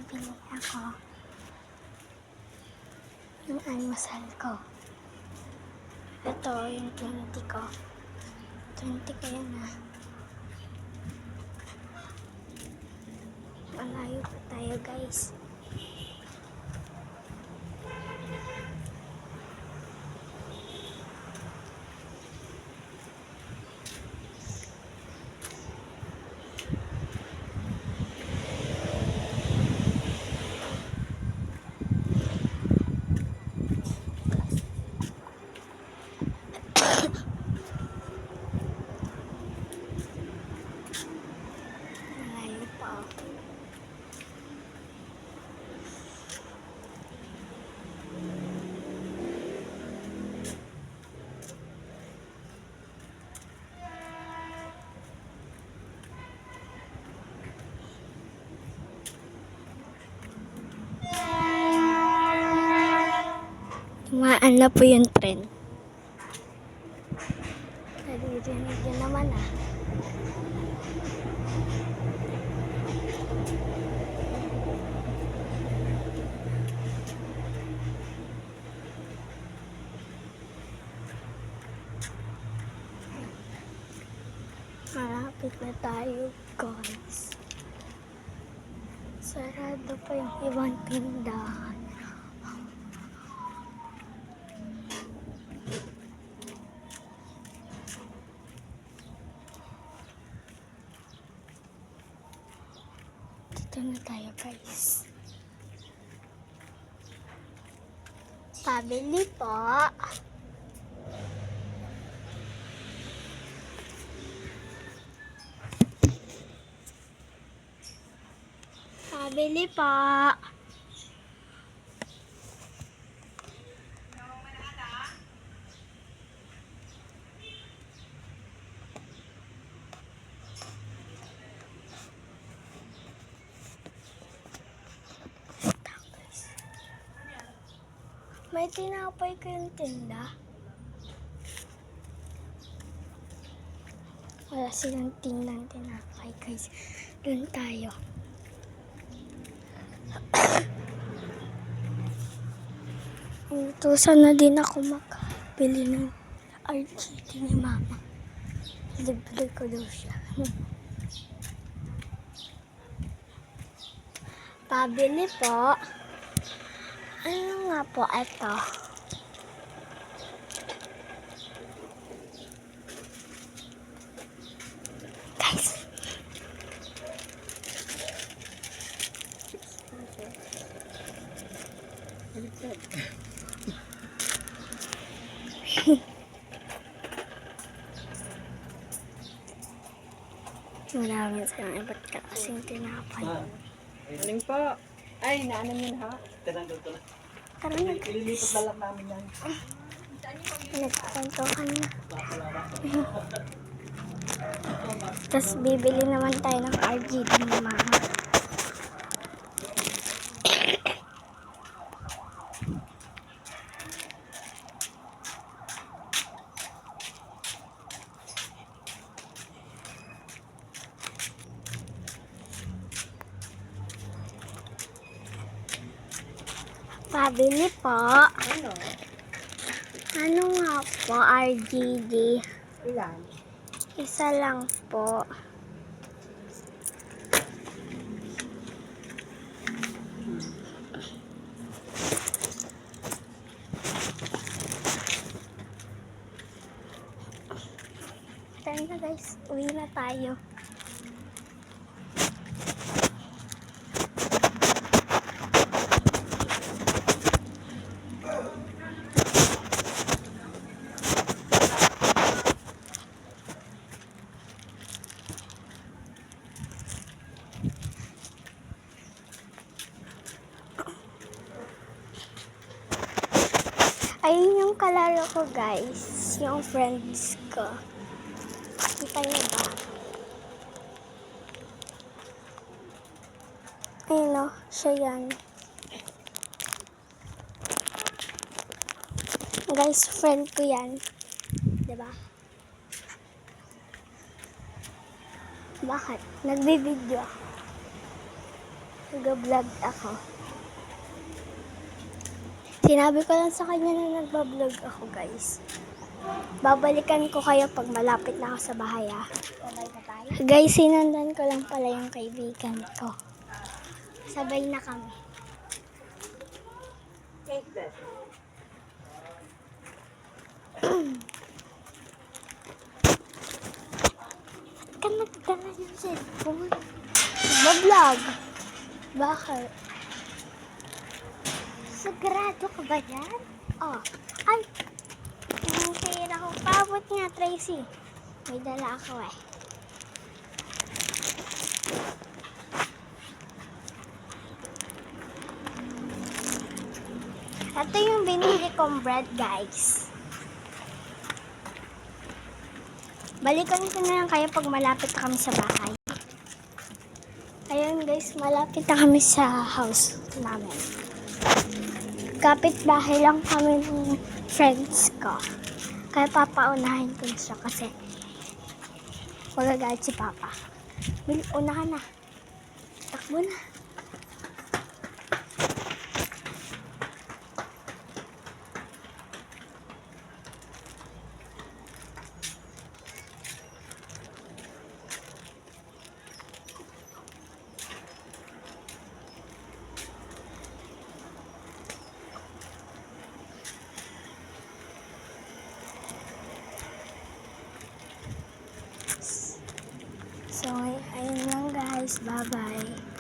bibili ako. Yung almusal ko. Ito, yung 20 ko. 20 ko yan ah. Malayo pa tayo guys. Malayo pa oh. Tumaan na po yung tren. Naririnig yun naman ah. Malapit na tayo guys. Sarado pa yung ibang tindahan. Dito na tayo guys. Pabili po. Pabili po. May tinapay kayong tinda? Wala silang tingnan tinapay guys. Doon tayo. Utusan na din ako makabili ng RGD ni mama. Libre ko daw siya. Pabili po. Ano nga po ito? Guys. Maraming silang iba't kasing tinapay. Aling po. Ay, naanan yun ha? Tinanggal ko na. Tara na. Ililipat na lang namin yan. Nagkwentuhan na. Tapos bibili naman tayo ng RGB ni mama. Pabili po. Ano? Ano nga po RGD? Ilan? Isa lang po. Tara na guys, uwi na tayo. Ayun yung kalaro ko guys, yung friends ko. Kita niyo ba? Ayun o, siya yan. Guys, friend ko yan. Diba? Bakit? Nagbibideo ako. Nag-vlog ako. Sinabi ko lang sa kanya na nagbablog ako, guys. Babalikan ko kayo pag malapit na ako sa bahay, ah. Sabay na tayo. Guys, sinundan ko lang pala yung kaibigan ko. Sabay na kami. Take that. Ba't ka nagdala ng cellphone? Nagbablog. Bakit? Sagrado ka ba yan? Oh. Ay! Ang sira ko. Paabot nga, Tracy. May dala ako eh. Ito yung binili kong bread, guys. Balikan ko na lang kayo pag malapit na kami sa bahay. Ayun guys, malapit na kami sa house namin. Kapit-bahay lang kami ng friends ko. Kaya papaunahin ko na siya kasi magagalit si Papa. Una ka na. Takbo na. So, ayun lang guys. Bye-bye.